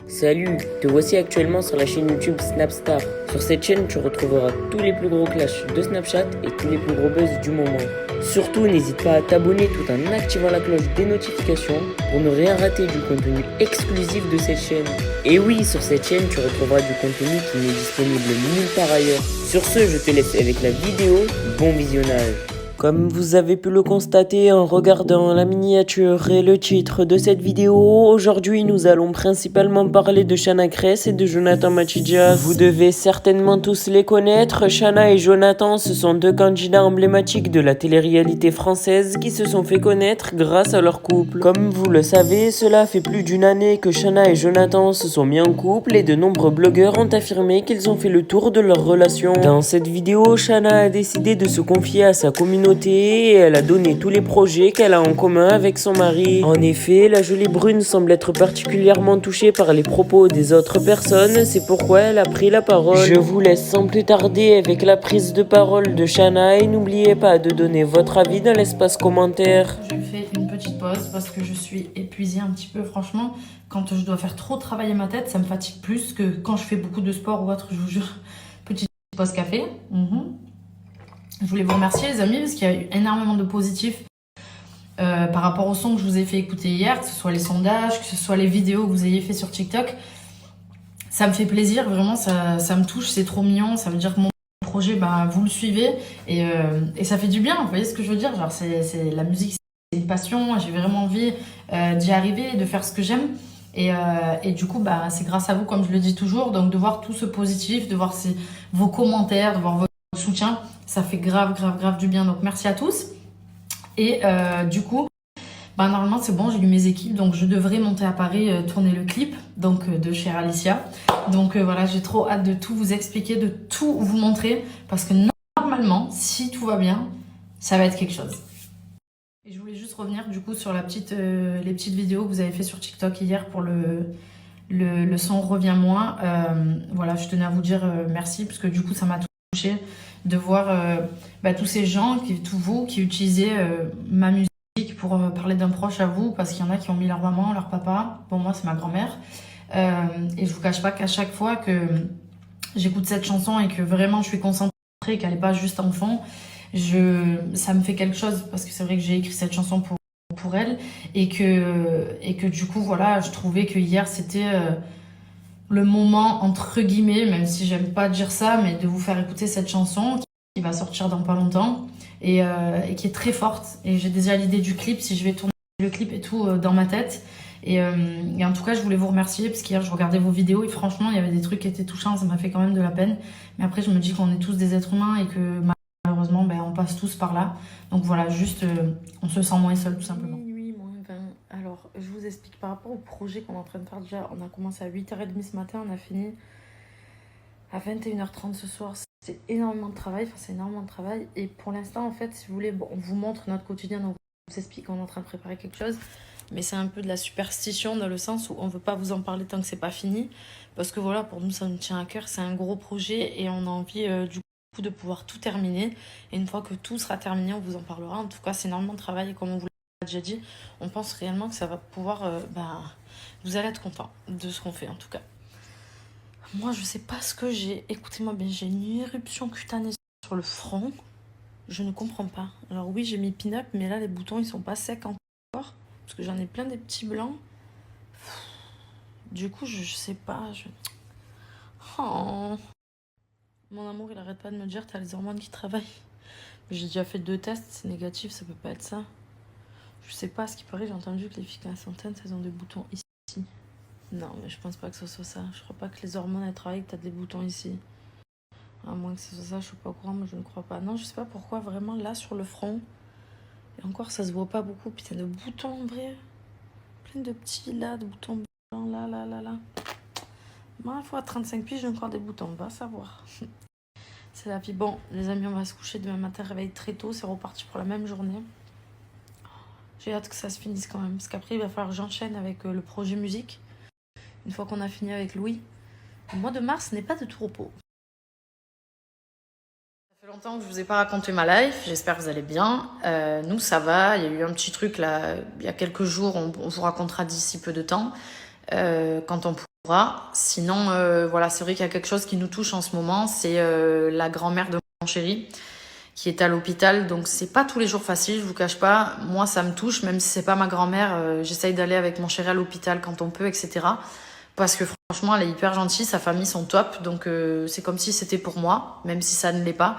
Salut, te voici actuellement sur la chaîne YouTube Snapstar. Sur cette chaîne, tu retrouveras tous les plus gros clashs de Snapchat et tous les plus gros buzz du moment. Surtout, n'hésite pas à t'abonner tout en activant la cloche des notifications pour ne rien rater du contenu exclusif de cette chaîne. Et oui, sur cette chaîne, tu retrouveras du contenu qui n'est disponible nulle part ailleurs. Sur ce, je te laisse avec la vidéo. Bon visionnage. Comme vous avez pu le constater en regardant la miniature et le titre de cette vidéo, aujourd'hui nous allons principalement parler de Shanna Kress et de Jonathan Matidjas. Vous devez certainement tous les connaître, Shanna et Jonathan, ce sont deux candidats emblématiques de la télé-réalité française qui se sont fait connaître grâce à leur couple. Comme vous le savez, cela fait plus d'une année que Shanna et Jonathan se sont mis en couple et de nombreux blogueurs ont affirmé qu'ils ont fait le tour de leur relation. Dans cette vidéo, Shanna a décidé de se confier à sa communauté et elle a donné tous les projets qu'elle a en commun avec son mari. En effet, la jolie brune semble être particulièrement touchée par les propos des autres personnes, c'est pourquoi elle a pris la parole. Je vous laisse sans plus tarder avec la prise de parole de Shanna et n'oubliez pas de donner votre avis dans l'espace commentaire. Je fais une petite pause parce que je suis épuisée un petit peu, franchement. Quand je dois faire trop travailler ma tête, ça me fatigue plus que quand je fais beaucoup de sport ou autre, je vous jure. Petite pause café. Je voulais vous remercier les amis parce qu'il y a eu énormément de positifs par rapport au son que je vous ai fait écouter hier, que ce soit les sondages, que ce soit les vidéos que vous ayez fait sur TikTok. Ça me fait plaisir, vraiment, ça me touche, c'est trop mignon. Ça veut dire que mon projet, bah, vous le suivez et ça fait du bien, vous voyez ce que je veux dire. Genre, c'est la musique, c'est une passion, j'ai vraiment envie d'y arriver, de faire ce que j'aime. Et du coup, bah, c'est grâce à vous, comme je le dis toujours. Donc, de voir tout ce positif, de voir vos commentaires, de voir votre soutien, ça fait grave du bien. Donc, merci à tous. Et du coup, bah, normalement, c'est bon, j'ai lu mes équipes. Donc, je devrais monter à Paris, tourner le clip donc de Chère Alicia. Donc, voilà, j'ai trop hâte de tout vous expliquer, de tout vous montrer. Parce que normalement, si tout va bien, ça va être quelque chose. Et je voulais juste revenir du coup sur les petites vidéos que vous avez fait sur TikTok hier pour le son Reviens-moi. Voilà, je tenais à vous dire merci parce que du coup ça m'a touché de voir tous ces gens, tous vous qui utilisez ma musique pour parler d'un proche à vous, parce qu'il y en a qui ont mis leur maman, leur papa. Pour moi c'est ma grand-mère. Et je vous cache pas qu'à chaque fois que j'écoute cette chanson et que vraiment je suis concentrée, qu'elle n'est pas juste en fond, ça me fait quelque chose, parce que c'est vrai que j'ai écrit cette chanson pour elle et que du coup voilà, je trouvais que hier c'était le moment entre guillemets, même si j'aime pas dire ça, mais de vous faire écouter cette chanson qui va sortir dans pas longtemps et qui est très forte. Et j'ai déjà l'idée du clip, si je vais tourner le clip et tout dans ma tête. Et en tout cas, je voulais vous remercier parce qu'hier je regardais vos vidéos et franchement il y avait des trucs qui étaient touchants, ça m'a fait quand même de la peine. Mais après je me dis qu'on est tous des êtres humains et que malheureusement on passe tous par là. Donc voilà, juste on se sent moins seul tout simplement. Minuit, moins 20. Alors je vous explique par rapport au projet qu'on est en train de faire déjà. On a commencé à 8h30 ce matin, on a fini à 21h30 ce soir. C'est énormément de travail, c'est énormément de travail. Et pour l'instant en fait, si vous voulez, bon, on vous montre notre quotidien, donc on vous explique qu'on est en train de préparer quelque chose. Mais c'est un peu de la superstition dans le sens où on ne veut pas vous en parler tant que c'est pas fini. Parce que voilà, pour nous, ça nous tient à cœur. C'est un gros projet et on a envie du coup de pouvoir tout terminer. Et une fois que tout sera terminé, on vous en parlera. En tout cas, c'est énormément de travail. Et comme on vous l'a déjà dit, on pense réellement que ça va pouvoir... vous allez être content de ce qu'on fait en tout cas. Moi, je sais pas ce que j'ai. Écoutez-moi bien, j'ai une éruption cutanée sur le front. Je ne comprends pas. Alors oui, j'ai mis pin-up, mais là, les boutons, ils sont pas secs encore. Parce que j'en ai plein des petits blancs. Du coup, je sais pas. Oh. Mon amour, il arrête pas de me dire t'as les hormones qui travaillent. J'ai déjà fait 2 tests, c'est négatif, ça peut pas être ça. Je sais pas, ce qui paraît, j'ai entendu que les filles qui ont la centaine, elles ont des boutons ici. Non, mais je pense pas que ce soit ça. Je crois pas que les hormones elles travaillent, que t'as des boutons ici. À moins que ce soit ça, je suis pas au courant, mais je ne crois pas. Non, je sais pas pourquoi, vraiment là sur le front. Et encore, ça se voit pas beaucoup. Putain de boutons en vrai. Plein de petits là, de boutons blancs là. Moi, il faut à 35 piges, j'ai encore des boutons, on va savoir. C'est la vie. Bon, les amis, on va se coucher demain matin, réveil très tôt, c'est reparti pour la même journée. J'ai hâte que ça se finisse quand même, parce qu'après, il va falloir que j'enchaîne avec le projet musique. Une fois qu'on a fini avec Louis. Le mois de mars n'est pas de tout repos. Ça fait longtemps que je vous ai pas raconté ma life, j'espère que vous allez bien. Nous, ça va, il y a eu un petit truc là, il y a quelques jours, on vous racontera d'ici peu de temps, quand on Sinon, voilà, c'est vrai qu'il y a quelque chose qui nous touche en ce moment, c'est la grand-mère de mon chéri qui est à l'hôpital. Donc c'est pas tous les jours facile, je vous cache pas. Moi, ça me touche, même si c'est pas ma grand-mère. J'essaye d'aller avec mon chéri à l'hôpital quand on peut, etc. Parce que franchement, elle est hyper gentille, sa famille sont top. Donc c'est comme si c'était pour moi, même si ça ne l'est pas.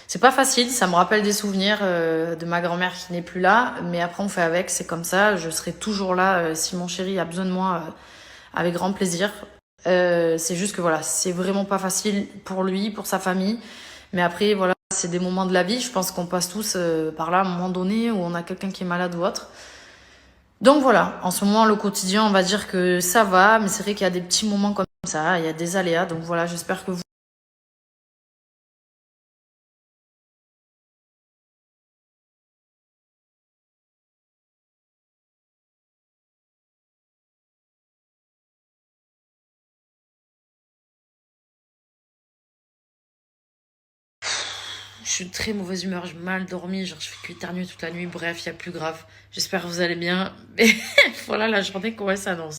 C'est pas facile, ça me rappelle des souvenirs de ma grand-mère qui n'est plus là. Mais après, on fait avec, c'est comme ça. Je serai toujours là si mon chéri a besoin de moi, avec grand plaisir. C'est juste que voilà, c'est vraiment pas facile pour lui, pour sa famille. Mais après, voilà, c'est des moments de la vie. Je pense qu'on passe tous par là à un moment donné où on a quelqu'un qui est malade ou autre. Donc voilà, en ce moment, le quotidien, on va dire que ça va. Mais c'est vrai qu'il y a des petits moments comme ça, il y a des aléas. Donc voilà, j'espère que vous... Je suis de très mauvaise humeur, j'ai mal dormi, genre je fais qu'éternuer toute la nuit. Bref, il y a plus grave. J'espère que vous allez bien. Mais voilà, la journée comment elle s'annonce.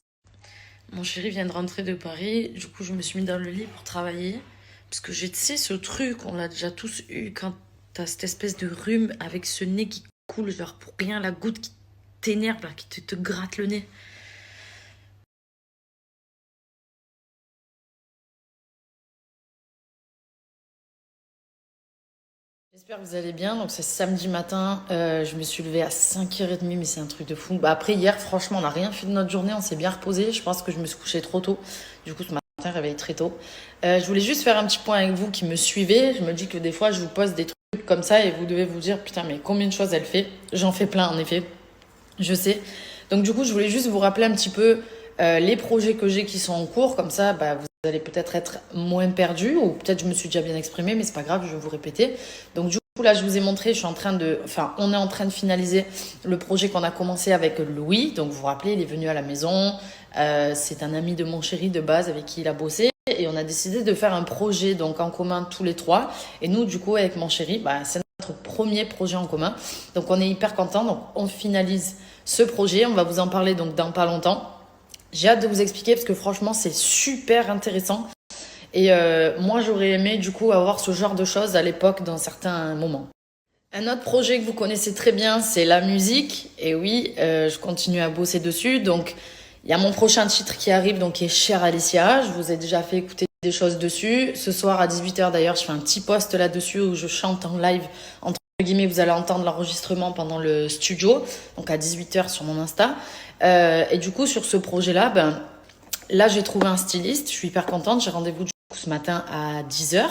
Mon chéri vient de rentrer de Paris, du coup je me suis mis dans le lit pour travailler. Parce que j'ai, tu sais, ce truc, on l'a déjà tous eu, quand t'as cette espèce de rhume avec ce nez qui coule, genre pour rien, la goutte qui t'énerve, là, qui te gratte le nez. J'espère que vous allez bien. Donc c'est samedi matin, je me suis levée à 5h30, mais c'est un truc de fou. Bah, après hier, franchement, on n'a rien fait de notre journée, on s'est bien reposé. Je pense que je me suis couchée trop tôt. Du coup, ce matin, réveillé très tôt. Je voulais juste faire un petit point avec vous qui me suivez. Je me dis que des fois, je vous pose des trucs comme ça et vous devez vous dire, putain, mais combien de choses elle fait? J'en fais plein, en effet. Je sais. Donc du coup, je voulais juste vous rappeler un petit peu les projets que j'ai qui sont en cours. Comme ça, bah, vous allez peut-être être moins perdu ou peut-être je me suis déjà bien exprimée, mais c'est pas grave, je vais vous répéter. Donc du coup, là, je vous ai montré, on est en train de finaliser le projet qu'on a commencé avec Louis. Donc vous vous rappelez, il est venu à la maison. C'est un ami de mon chéri de base avec qui il a bossé. Et on a décidé de faire un projet donc en commun tous les trois. Et nous, du coup, avec mon chéri, bah, c'est notre premier projet en commun. Donc on est hyper contents. Donc on finalise ce projet. On va vous en parler donc dans pas longtemps. J'ai hâte de vous expliquer parce que franchement, c'est super intéressant. Et moi, j'aurais aimé du coup avoir ce genre de choses à l'époque dans certains moments. Un autre projet que vous connaissez très bien, c'est la musique. Et oui, je continue à bosser dessus. Donc, il y a mon prochain titre qui arrive, donc qui est Cher Alicia. Je vous ai déjà fait écouter des choses dessus. Ce soir à 18h d'ailleurs, je fais un petit post là-dessus où je chante en live. Entre guillemets, vous allez entendre l'enregistrement pendant le studio, donc à 18h sur mon Insta. Et du coup, sur ce projet-là, ben, là, j'ai trouvé un styliste. Je suis hyper contente. J'ai rendez-vous du coup ce matin à 10h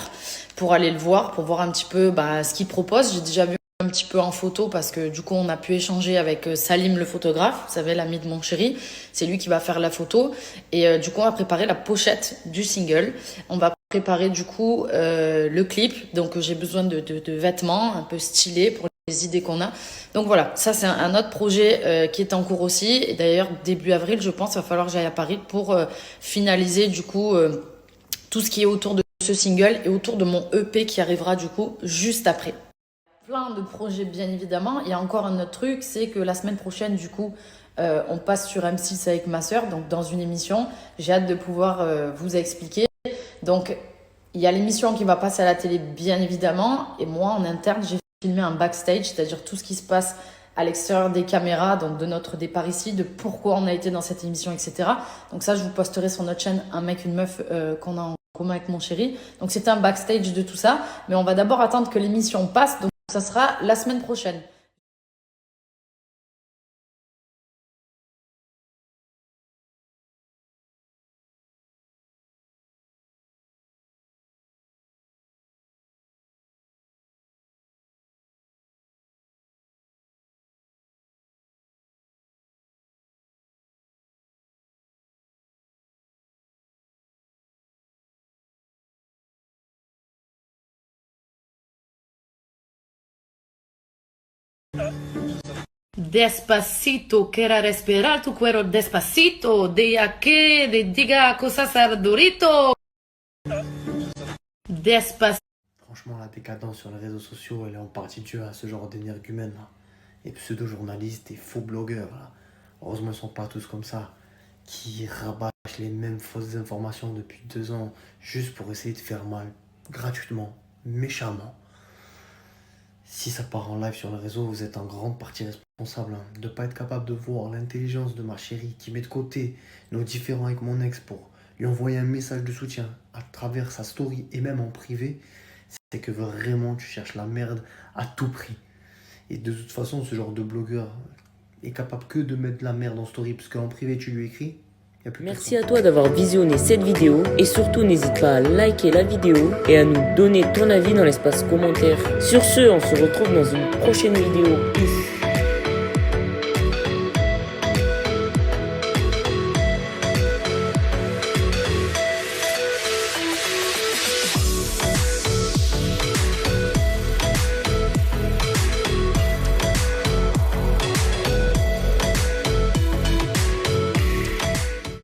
pour aller le voir, pour voir un petit peu bah, ce qu'il propose. J'ai déjà vu un petit peu en photo parce que du coup, on a pu échanger avec Salim, le photographe. Vous savez, l'ami de mon chéri. C'est lui qui va faire la photo. Et du coup, on va préparer la pochette du single. On va préparer du coup le clip. Donc, j'ai besoin de vêtements un peu stylés pour les idées qu'on a. Donc voilà, ça c'est un autre projet qui est en cours aussi. Et d'ailleurs, début avril, je pense, il va falloir que j'aille à Paris pour finaliser du coup tout ce qui est autour de ce single et autour de mon EP qui arrivera du coup juste après. Plein de projets bien évidemment. Il y a encore un autre truc, c'est que la semaine prochaine du coup, on passe sur M6 avec ma sœur, donc dans une émission. J'ai hâte de pouvoir vous expliquer. Donc il y a l'émission qui va passer à la télé bien évidemment. Et moi en interne, j'ai filmer un backstage, c'est-à-dire tout ce qui se passe à l'extérieur des caméras, donc de notre départ ici, de pourquoi on a été dans cette émission, etc. Donc ça, je vous posterai sur notre chaîne Un mec, une meuf qu'on a en commun avec mon chéri. Donc c'est un backstage de tout ça, mais on va d'abord attendre que l'émission passe, donc ça sera la semaine prochaine. Despacito, quiero respirar tu cuero despacito, diga que, diga cosas ardorito. Despacito. Franchement, la décadence sur les réseaux sociaux, elle est en partie due à ce genre d'énergumènes là. Et pseudo-journalistes et faux blogueurs là. Heureusement, ils sont pas tous comme ça. Qui rabattent les mêmes fausses informations depuis 2 ans juste pour essayer de faire mal, gratuitement, méchamment. Si ça part en live sur le réseau, vous êtes en grande partie responsable de ne pas être capable de voir l'intelligence de ma chérie qui met de côté nos différends avec mon ex pour lui envoyer un message de soutien à travers sa story et même en privé. C'est que vraiment tu cherches la merde à tout prix. Et de toute façon, ce genre de blogueur est capable que de mettre de la merde en story parce qu'en privé tu lui écris. Y a plus Merci personne. à toi d'avoir visionné cette vidéo et surtout n'hésite pas à liker la vidéo et à nous donner ton avis dans l'espace commentaire. Sur ce, on se retrouve dans une prochaine vidéo. Peace.